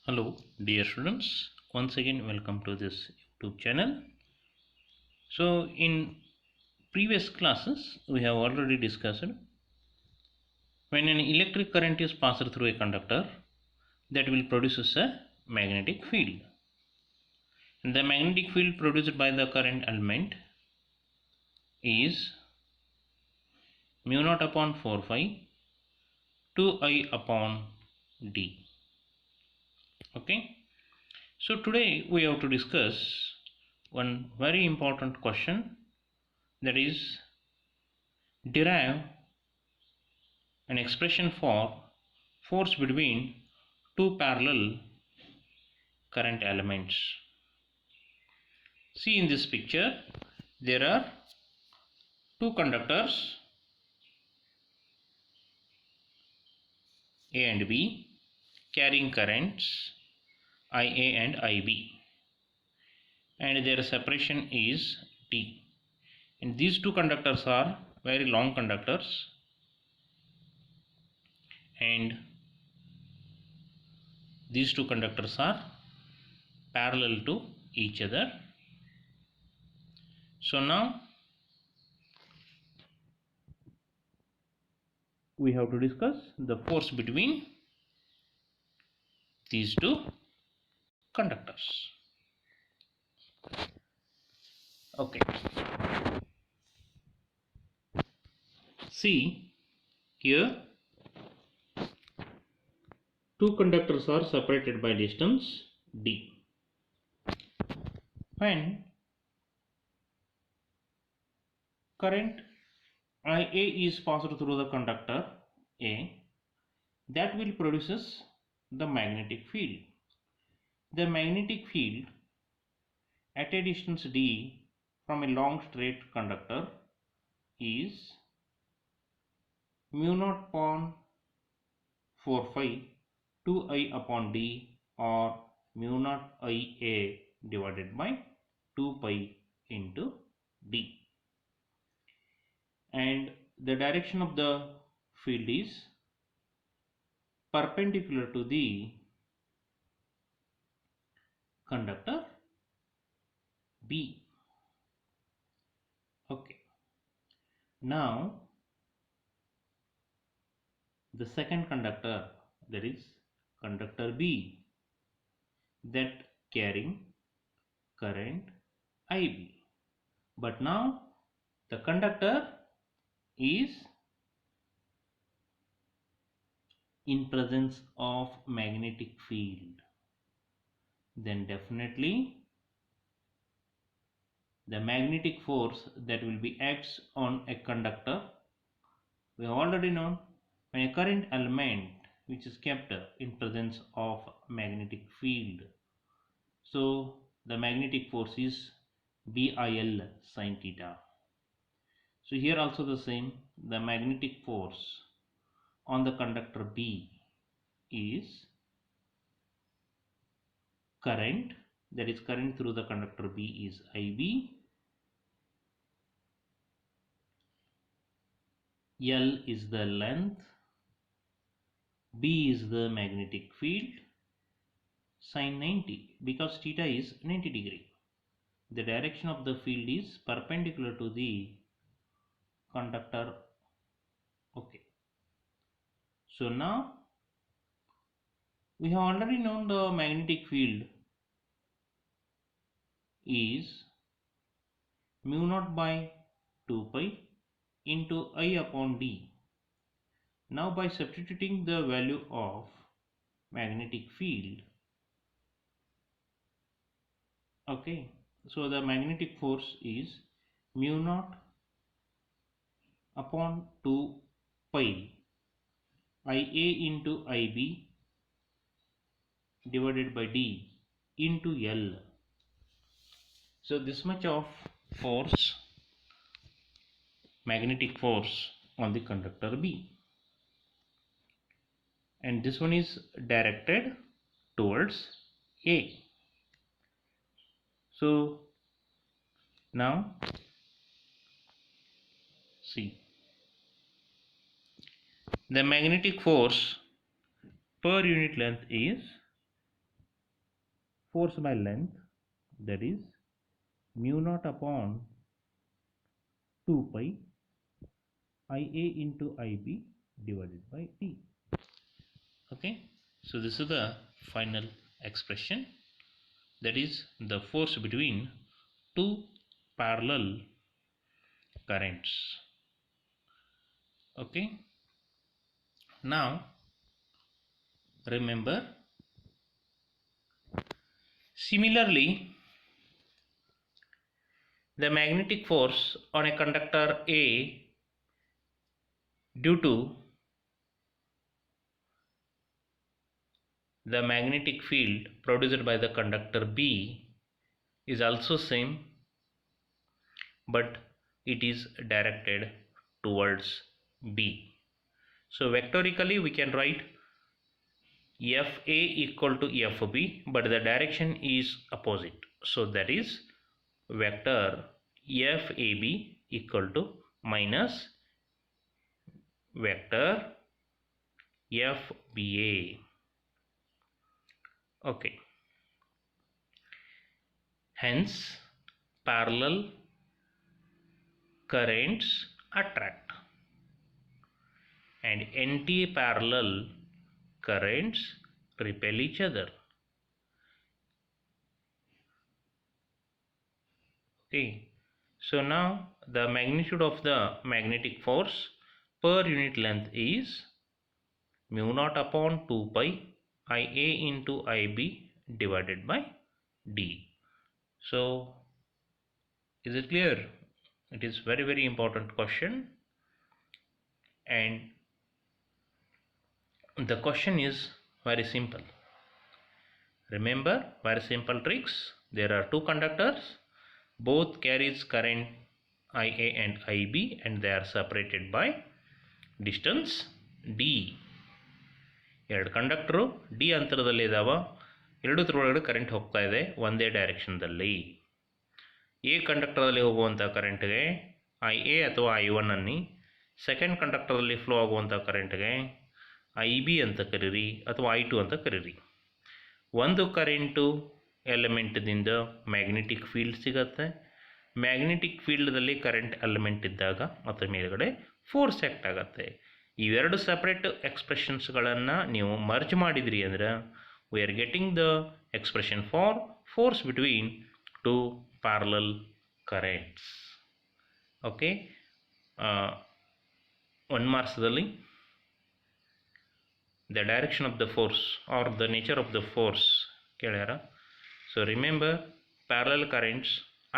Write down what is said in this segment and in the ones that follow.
Hello, dear students. Once again, welcome to this YouTube channel. So, in previous classes, we have already discussed when an electric current is passed through a conductor, that will produce a magnetic field. And the magnetic field produced by the current element is mu naught upon 4 pi 2I upon d. Okay. So today we have to discuss one very important question, that is derive an expression for force between two parallel current elements. See, in this picture there are two conductors A and B carrying currents IA and IB, and their separation is D. And these two conductors are very long conductors, and these two conductors are parallel to each other. So now we have to discuss the force between these two conductors. Okay. See, here two conductors are separated by distance d. When current IA is passed through the conductor A, that will produces the magnetic field. The magnetic field at a distance d from a long straight conductor is mu naught upon 4 phi 2I upon d, or mu naught IA divided by 2 pi into d. And the direction of the field is perpendicular to the conductor B. Okay. Now the second conductor, that is conductor B, that carrying current IB. But now the conductor is in presence of magnetic field, then definitely the magnetic force that will be acts on a conductor, we have already known, when a current element which is kept in presence of magnetic field, so the magnetic force is BIL sin theta. So here also the same, the magnetic force on the conductor B is current, that is current through the conductor B is IB, L is the length, B is the magnetic field, sin 90, because theta is 90 degree. The direction of the field is perpendicular to the conductor. Okay. So now we have already known the magnetic field is mu naught by 2 pi into I upon d. Now by substituting the value of magnetic field, okay, so the magnetic force is mu naught upon 2 pi IA into IB divided by d into L. So this much of force, magnetic force on the conductor B, and this one is directed towards A. So now see, the magnetic force per unit length is force by length, that is mu naught upon 2 pi Ia into Ib divided by d. Okay, so this is the final expression, that is the force between two parallel currents. Okay, now remember, similarly the magnetic force on a conductor A due to the magnetic field produced by the conductor B is also same, but it is directed towards B. So vectorically we can write FA equal to FB, but the direction is opposite. So that is vector FAB equal to minus vector FBA. Okay. Hence, parallel currents attract and anti-parallel currents repel each other. Okay, so now the magnitude of the magnetic force per unit length is mu naught upon 2 pi Ia into Ib divided by d. So is it clear? It is very important question, and the question is very simple. Remember, very simple tricks. There are two conductors, both carries current Ia and Ib, and they are separated by distance d. ಎರಡು conductor D ಅಂತರದಲ್ಲಿ ಇದಾವ, ಎರಡರ ಒಳಗಡೆ current ಹೋಗ್ತಾ ಇದೆ ಒಂದೇ ಡೈರೆಕ್ಷನ್ದಲ್ಲಿ. A ಕಂಡಕ್ಟರಲ್ಲಿ ಹೋಗುವಂಥ ಕರೆಂಟ್ಗೆ Ia ಅಥವಾ I1 ಅನ್ನಿ, ಸೆಕೆಂಡ್ ಕಂಡಕ್ಟರಲ್ಲಿ ಫ್ಲೋ ಆಗುವಂಥ ಕರೆಂಟ್ಗೆ Ib ಅಂತ ಕರೀರಿ ಅಥವಾ I2 ಅಂತ ಕರೀರಿ. ಒಂದು ಕರೆಂಟು ಎಲಿಮೆಂಟ್ದಿಂದ ಮ್ಯಾಗ್ನೆಟಿಕ್ ಫೀಲ್ಡ್ ಸಿಗತ್ತೆ, ಮ್ಯಾಗ್ನೆಟಿಕ್ ಫೀಲ್ಡ್ದಲ್ಲಿ ಕರೆಂಟ್ ಎಲಿಮೆಂಟ್ ಇದ್ದಾಗ ಮತ್ತು ಮೇಲ್ಗಡೆ ಫೋರ್ಸ್ ಆ್ಯಕ್ಟ್ ಆಗುತ್ತೆ. ಇವೆರಡು ಸಪ್ರೇಟ್ ಎಕ್ಸ್ಪ್ರೆಷನ್ಸ್ಗಳನ್ನು ನೀವು ಮರ್ಜ್ ಮಾಡಿದ್ರಿ ಅಂದ್ರೆ we are getting the expression for force between two parallel currents. Okay, 1 ಮಾರ್ಕ್ಸ್ದಲ್ಲಿ the direction of the force or the nature of the force ಕೇಳ್ಯಾರ. So remember, parallel currents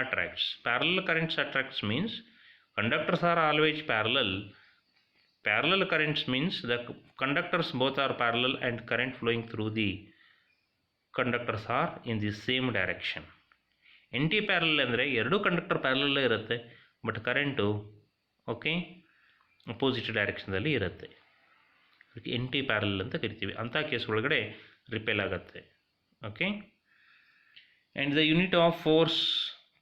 attracts. Parallel currents attracts means conductors are always parallel. Parallel currents means the conductors both are parallel and current flowing through the conductors are in the same direction. anti parallel ಅಂದರೆ ಎರಡು conductor parallel ಇರುತ್ತೆ, but current okay opposite ಡೈರೆಕ್ಷನ್ದಲ್ಲಿ ಇರುತ್ತೆ. ಎಂಟಿ parallel ಅಂತ ಕರಿತೀವಿ. ಅಂಥ case ಒಳಗಡೆ repel ಆಗುತ್ತೆ. Okay, and the unit of force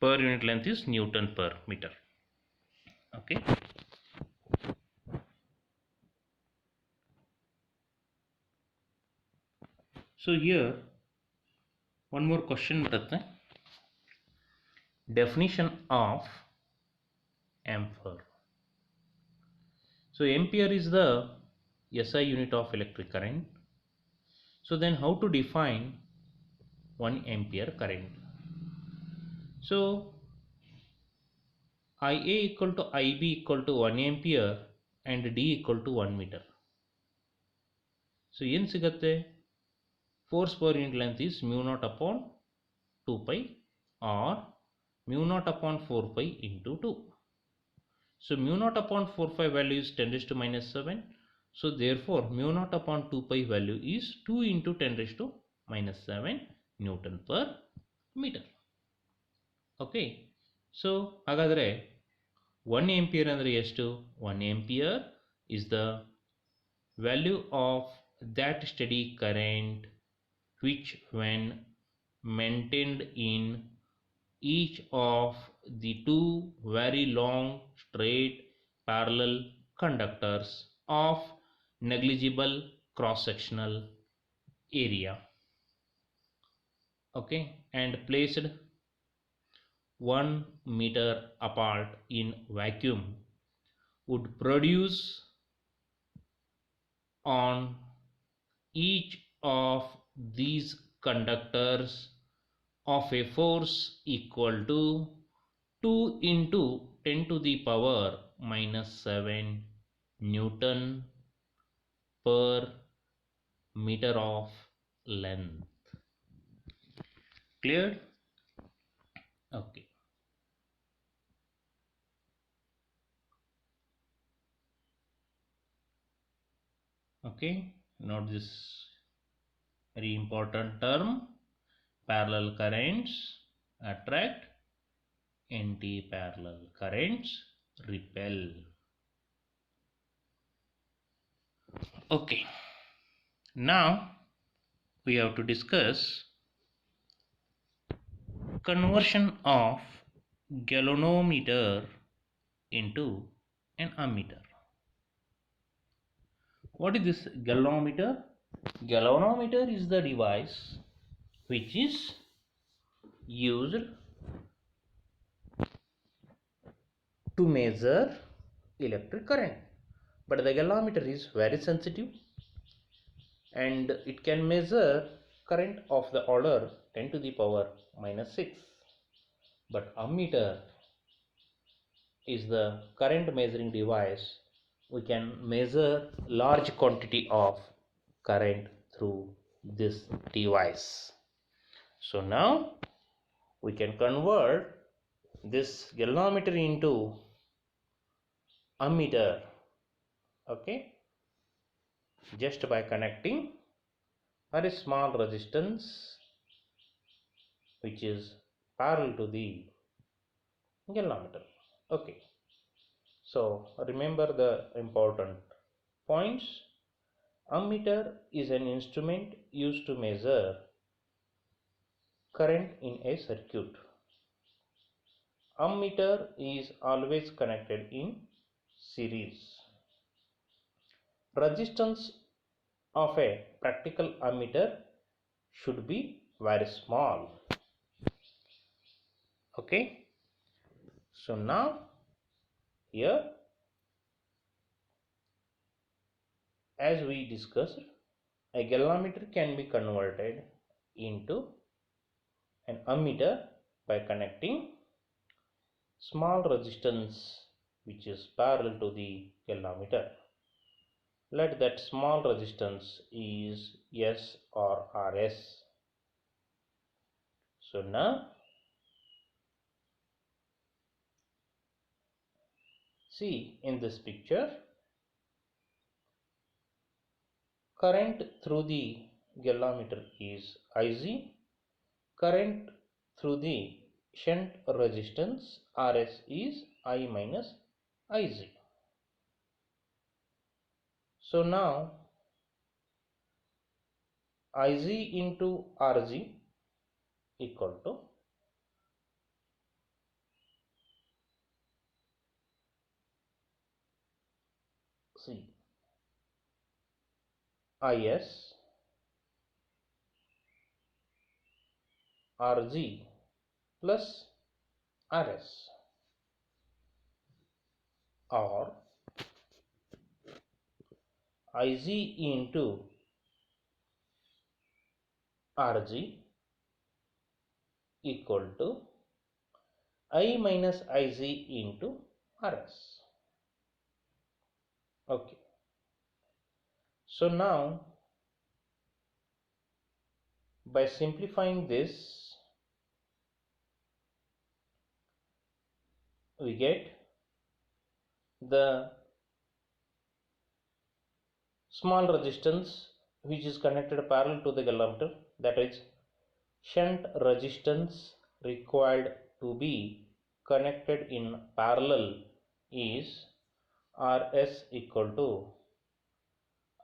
per unit length is newton per metre. Okay, so here one more question ಬರುತ್ತೆ. Definition of ampere. So ampere is the SI unit of electric current. So then how to define 1 ampere current? So Ia equal to Ib equal to 1 ampere and D equal to 1 meter. So ಏನು ಸಿಗುತ್ತೆ? Force per unit length is mu naught upon 2 pi or mu naught upon 4 pi into 2. So mu naught upon 4 pi value is 10 raised to minus 7. So therefore mu naught upon 2 pi value is 2 into 10 raised to minus 7 Newton per meter. Okay, so ಹಾಗಾದರೆ 1 ampere ಅಂದರೆ ಎಷ್ಟು? 1 ampere is the value of that steady current which when maintained in each of the two very long straight parallel conductors of negligible cross-sectional area. okay, and placed 1 meter apart in vacuum would produce on each of these conductors of a force equal to 2 into 10 to the power minus 7 Newton per meter of length. Cleared? Okay. Okay. Note this very important term. Parallel currents attract, anti-parallel currents repel. Okay. Now we have to discuss conversion of galvanometer into an ammeter. What is this galvanometer? Galvanometer is the device which is used to measure electric current, but the galvanometer is very sensitive and it can measure current of the order 10 to the power minus 6, but ammeter is the current measuring device. We can measure large quantity of current through this device. So now we can convert this galvanometer into ammeter, okay, just by connecting very small resistance which is parallel to the galvanometer. Okay, so remember the important points. Ammeter is an instrument used to measure current in a circuit. Ammeter is always connected in series. Resistance of a practical ammeter should be very small. Okay, so now here, as we discussed, a galvanometer can be converted into an ammeter by connecting small resistance which is parallel to the galvanometer. Let that small resistance is S or RS. So now see in this picture, current through the galvanometer is IZ, current through the shunt resistance RS is I minus IZ. So now IZ into RG equal to C IS RG plus RS, or IZ into RG equal to I minus IZ into RS. Okay. So now by simplifying this, we get the small resistance which is connected parallel to the galvanometer, that is shunt resistance required to be connected in parallel is RS equal to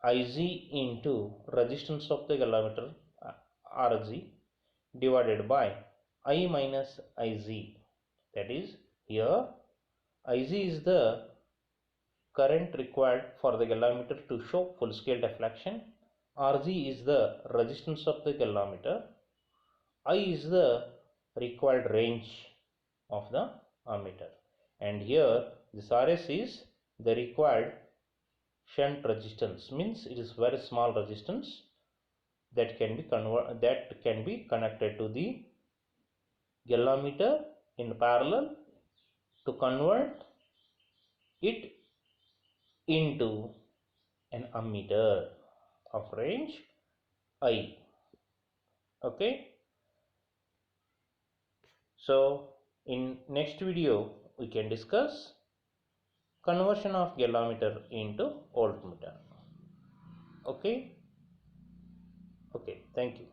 Iz into resistance of the galvanometer Rg divided by I minus Iz. That is, here Iz is the current required for the galvanometer to show full scale deflection. Rg is the resistance of the galvanometer. I is the required range of the ammeter, and here this RS is the required shunt resistance, means it is very small resistance that can be connected to the galvanometer in parallel to convert it into an ammeter of range I. Okay, so in next video we can discuss conversion of galvanometer into voltmeter. Okay, thank you.